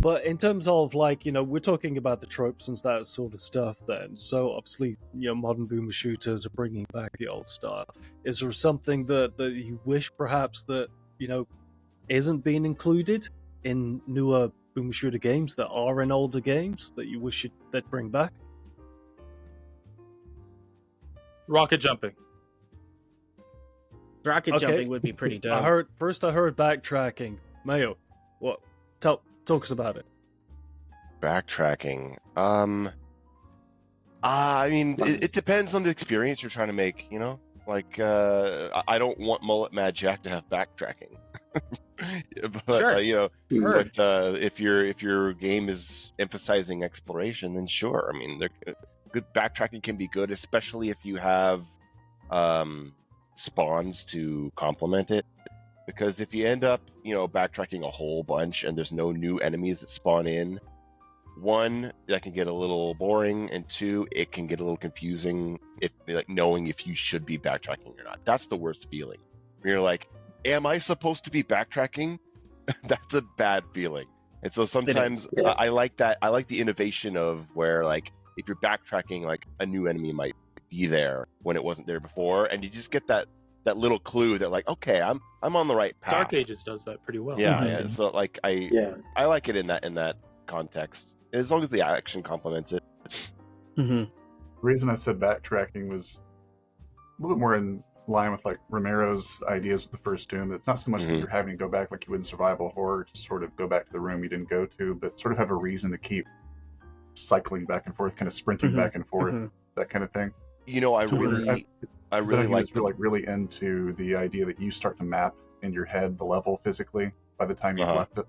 But in terms of, like, we're talking about the tropes and that sort of stuff then. So obviously, modern boomer shooters are bringing back the old stuff. Is there something that you wish perhaps that, isn't being included in newer boomer shooter games that are in older games that you wish they'd bring back? Rocket jumping. Rocket jumping would be pretty dope. I heard backtracking. Mayo, what? Talk us about it. Backtracking. I mean, it depends on the experience you're trying to make. Like I don't want Mullet Mad Jack to have backtracking. But sure. But if your game is emphasizing exploration, then sure. I mean, good backtracking can be good, especially if you have spawns to complement it. Because if you end up, backtracking a whole bunch and there's no new enemies that spawn in, one, that can get a little boring, and two, it can get a little confusing knowing if you should be backtracking or not. That's the worst feeling. You're like, am I supposed to be backtracking? That's a bad feeling. And so sometimes I like that. I like the innovation of where, like, if you're backtracking, like, a new enemy might be there when it wasn't there before, and you just get that little clue that, like, okay, I'm on the right path. Dark Ages does that pretty well. Yeah. So, like, I like it in that context, as long as the action complements it. Mm-hmm. The reason I said backtracking was a little bit more in line with, like, Romero's ideas with the first Doom. It's not so much that you're having to go back like you would in survival horror, just sort of go back to the room you didn't go to, but sort of have a reason to keep cycling back and forth, kind of sprinting back and forth, that kind of thing. I really really into the idea that you start to map in your head the level physically by the time you've left it.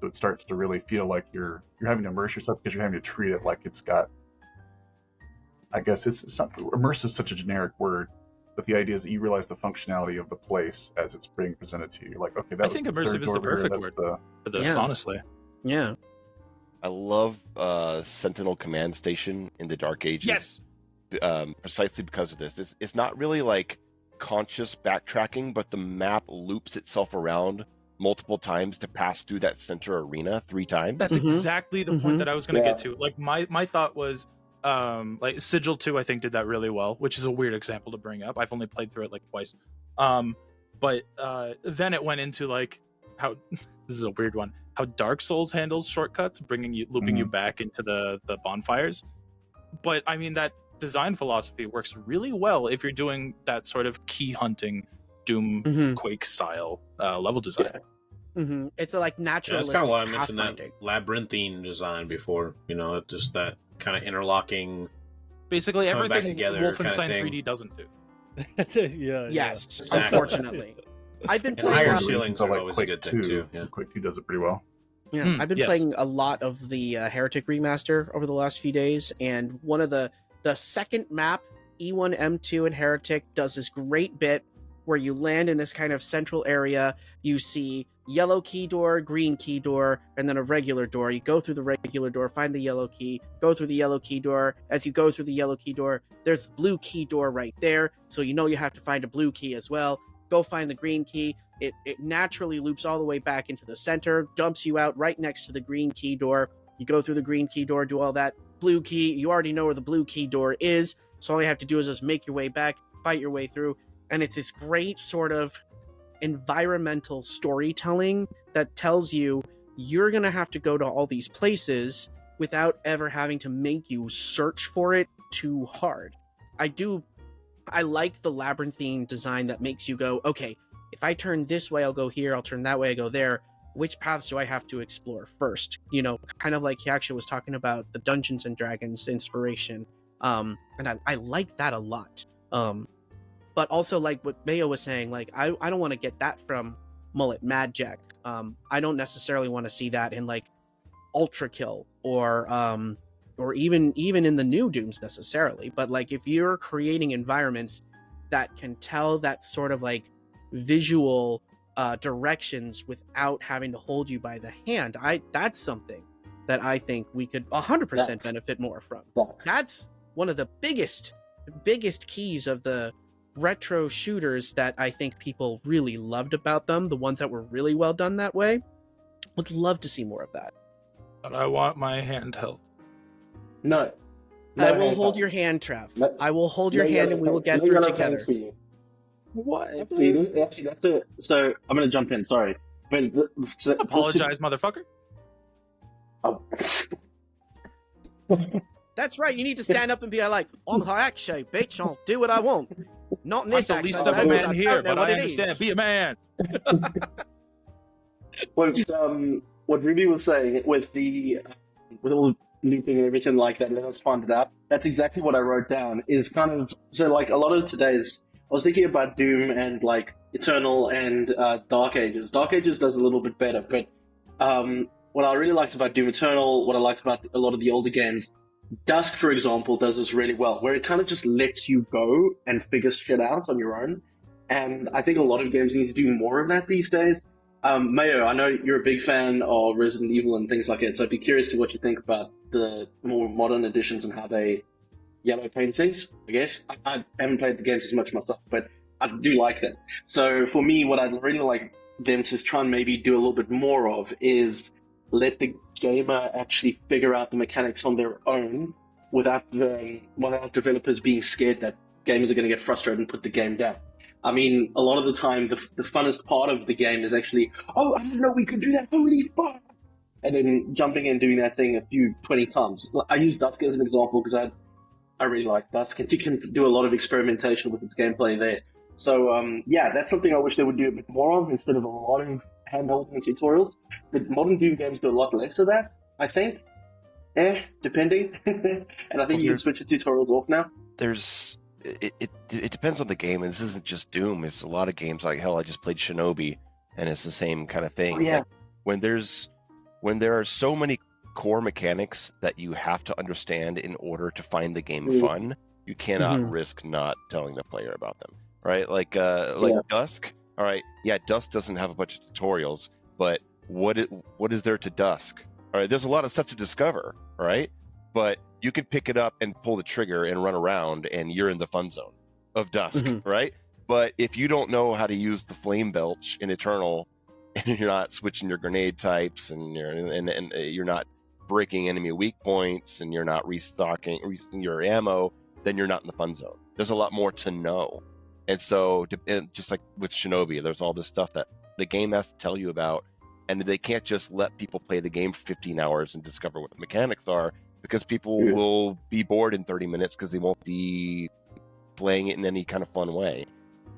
So it starts to really feel like you're having to immerse yourself, because you're having to treat it like it's got, I guess it's not, immersive is such a generic word, but the idea is that you realize the functionality of the place as it's being presented to you. You're like, okay, I think immersive is the perfect word for this, honestly. Yeah. I love Sentinel Command Station in the Dark Ages. Yes. Precisely because of this. It's not really like conscious backtracking, but the map loops itself around multiple times to pass through that center arena 3 times. That's exactly the point that I was going to get to. Like, my thought was, like, Sigil 2, I think, did that really well, which is a weird example to bring up. I've only played through it like twice. But then it went into, like, how this is a weird one, how Dark Souls handles shortcuts, looping you back into the bonfires. But I mean, that design philosophy works really well if you're doing that sort of key hunting Doom Quake style level design. It's a, like, naturalistic. That's kind of why I mentioned that labyrinthine design before. Just that kind of interlocking. Basically, everything together Wolfenstein 3D doesn't do. That's it. Yeah. Yes. Exactly. Unfortunately, I've been playing higher ceilings are always a good thing too. Yeah. Quake 2 does it pretty well. Yeah, I've been playing a lot of the Heretic remaster over the last few days, and one of the second map, E1, M2, and Heretic, does this great bit where you land in this kind of central area. You see yellow key door, green key door, and then a regular door. You go through the regular door, find the yellow key, go through the yellow key door. As you go through the yellow key door, there's a blue key door right there, so you have to find a blue key as well. Go find the green key. It naturally loops all the way back into the center, dumps you out right next to the green key door. You go through the green key door, do all that. Blue key, you already know where the blue key door is, so all you have to do is just make your way back, fight your way through, and it's this great sort of environmental storytelling that tells you you're going to have to go to all these places without ever having to make you search for it too hard. I like the labyrinthine design that makes you go, okay, if I turn this way, I'll go here, I'll turn that way, I go there. Which paths do I have to explore first? Kind of like Hyacsho was talking about the Dungeons and Dragons inspiration. And I like that a lot. But also, like what Mayo was saying, like, I don't want to get that from Mullet Mad Jack. I don't necessarily want to see that in, like, Ultra Kill or even in the new Dooms necessarily. But, like, if you're creating environments that can tell that sort of, like, visual directions without having to hold you by the hand, that's something that I think we could 100% benefit more from. That's one of the biggest keys of the retro shooters that I think people really loved about them, the ones that were really well done that way. Would love to see more of that. But I want my handheld. No. I will hold your hand, Trav. No- I will hold your no hand yellow and we will paint- get no through yellow together. paint for you. What? Actually, that's a, so I'm gonna jump in. Sorry. I mean, Apologize, motherfucker. Oh. That's right. You need to stand up and be like, I'm Hyacsho, bitch. I'll do what I want. Not in I'm this the accent. least of a though, 'cause man I here, don't know but what I it understand. is. Be a man. What Ruby was saying with the with all the looping and everything like that, let us find it out. That's exactly what I wrote down. Is kind of so like a lot of today's. I was thinking about Doom and like Eternal and Dark Ages. Dark Ages does a little bit better, but what I really liked about Doom Eternal, what I liked about a lot of the older games, Dusk, for example, does this really well, where it kind of just lets you go and figure shit out on your own. And I think a lot of games need to do more of that these days. Mayo, I know you're a big fan of Resident Evil and things like that, so I'd be curious to what you think about the more modern editions and how they yellow paint things, I guess. I haven't played the games as much myself, but I do like them. So for me, what I'd really like them to try and maybe do a little bit more of is let the gamer actually figure out the mechanics on their own without developers being scared that gamers are going to get frustrated and put the game down. I mean, a lot of the time, the funnest part of the game is actually, oh, I didn't know we could do that, holy fuck! And then jumping in and doing that thing 20 times. I use Dusk as an example because I really like Dusk, and you can do a lot of experimentation with its gameplay there. So, yeah, that's something I wish they would do a bit more of instead of a lot of hand-holding tutorials. The modern Doom games do a lot less of that, I think. Depending. And I think you can switch the tutorials off now. It depends on the game, and this isn't just Doom. It's a lot of games. Like hell, I just played Shinobi, and it's the same kind of thing. Oh, yeah. Like when there are so many core mechanics that you have to understand in order to find the game fun, you cannot risk not telling the player about them, right? Like Dusk. All right, yeah, Dusk doesn't have a bunch of tutorials, but what is there to Dusk? All right, there's a lot of stuff to discover, right? But you can pick it up and pull the trigger and run around, and you're in the fun zone of Dusk, right? But if you don't know how to use the flame belch in Eternal, and you're not switching your grenade types, and you're not breaking enemy weak points, and you're not restocking your ammo, then you're not in the fun zone. There's a lot more to know. And so, just like with Shinobi, there's all this stuff that the game has to tell you about, and they can't just let people play the game for 15 hours and discover what the mechanics are, because people will be bored in 30 minutes because they won't be playing it in any kind of fun way.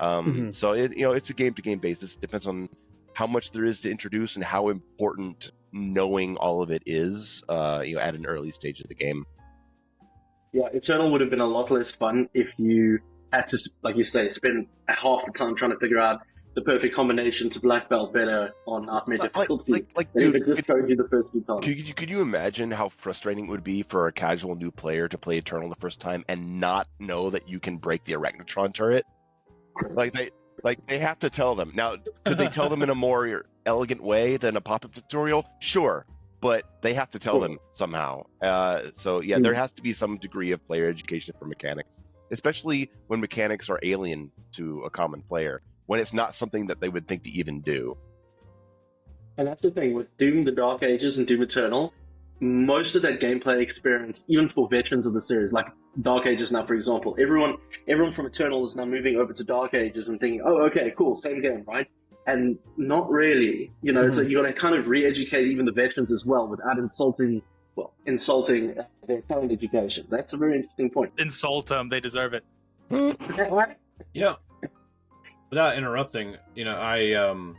So it's a game-to-game basis. It depends on how much there is to introduce and how important knowing all of it is, at an early stage of the game. Yeah, Eternal would have been a lot less fun if you had to, like you say, spend half the time trying to figure out the perfect combination to black belt better on Nightmare difficulty. Dude, it just showed you the first few times. Could you imagine how frustrating it would be for a casual new player to play Eternal the first time and not know that you can break the Arachnotron turret? They have to tell them. Now, could they tell them in a more elegant way than a pop-up tutorial? Sure, but they have to tell them somehow. There has to be some degree of player education for mechanics, especially when mechanics are alien to a common player, when it's not something that they would think to even do. And that's the thing with Doom, the Dark Ages, and Doom Eternal, most of that gameplay experience, even for veterans of the series, like Dark Ages now, for example, everyone from Eternal is now moving over to Dark Ages and thinking, oh, okay, cool, same game, right? And not really, so you got to kind of re-educate even the veterans as well without insulting their talent education. That's a very interesting point. Insult them, they deserve it. Without interrupting, I feel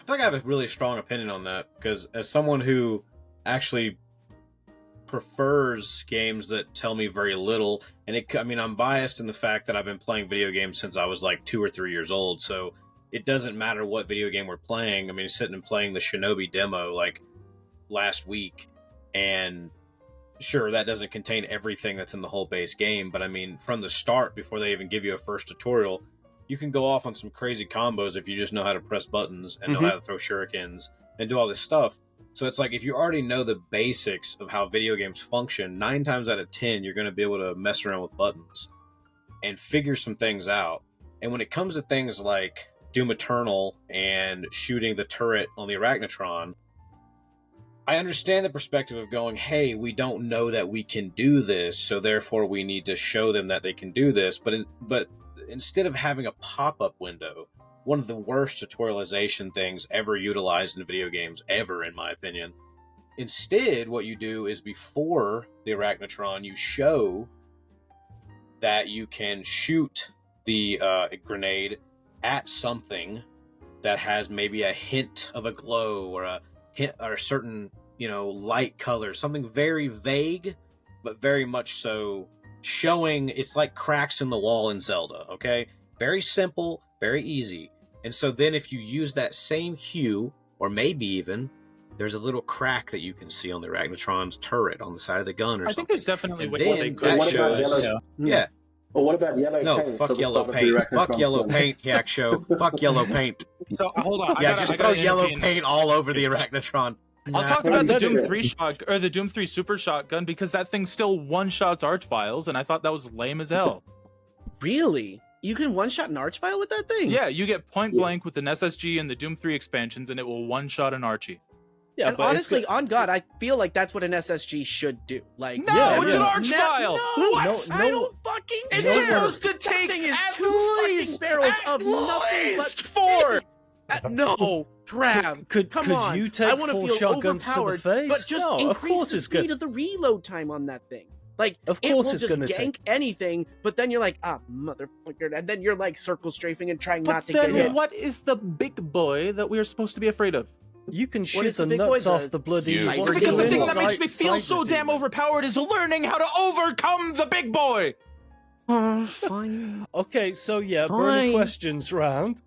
like I have a really strong opinion on that, because as someone who actually prefers games that tell me very little, and I'm biased in the fact that I've been playing video games since I was like 2 or 3 years old, so it doesn't matter what video game we're playing. I mean, sitting and playing the Shinobi demo like last week, and sure, that doesn't contain everything that's in the whole base game, but I mean, from the start, before they even give you a first tutorial, you can go off on some crazy combos if you just know how to press buttons and know how to throw shurikens and do all this stuff. So it's like, if you already know the basics of how video games function, 9 times out of 10, you're going to be able to mess around with buttons and figure some things out. And when it comes to things like Doom Eternal and shooting the turret on the Arachnotron, I understand the perspective of going, hey, we don't know that we can do this, so therefore we need to show them that they can do this. But instead of having a pop-up window, one of the worst tutorialization things ever utilized in video games, ever, in my opinion, instead, what you do is before the Arachnotron, you show that you can shoot the grenade at something that has maybe a hint of a glow or a hint or a certain, light color, something very vague, but very much so showing it's like cracks in the wall in Zelda, okay? Very simple, very easy. And so then if you use that same hue, or maybe even, there's a little crack that you can see on the Arachnotron's turret on the side of the gun or something. I think there's definitely And ways that they then could that show shows, us. yeah. Well, what about yellow No, paint? fuck So the yellow start of the paint. Arachnotron Fuck yellow film. paint, Hyacsho. Fuck yellow paint. So hold on. Yeah, just throw yellow paint all over the Arachnotron. I'll talk Nah. about the Nah. Doom 3 shot or the Doom 3 super shotgun because that thing still one-shots archviles, and I thought that was lame as hell. Really? You can one-shot an archvile with that thing? Yeah, you get point blank with an SSG and the Doom 3 expansions, and it will one-shot an Archie. Yeah, And but honestly, on God, I feel like that's what an SSG should do. Like, No, Yeah, it's yeah. an archvile. No, What? I don't fucking. It's No, supposed to that take thing is at two least, fucking barrels at of nothing least but 4. No, Trav. Could Come on. you take I want to 4 feel shotguns to the overpowered, face? but just No, of increase course the it's speed good. of the reload time on that thing. Like, Of it course will it's just gonna gank take. anything, but then you're like, motherfucker, and then you're like circle strafing and trying But not to get then hit. what is the big boy that we are supposed to be afraid of? You can What shoot is the the big nuts boy? off the bloody. You. what's Because the it thing called? that makes me feel Cyber so damn demon. overpowered is learning how to overcome the big boy. Fine. Okay, so yeah, burning Fine. questions round.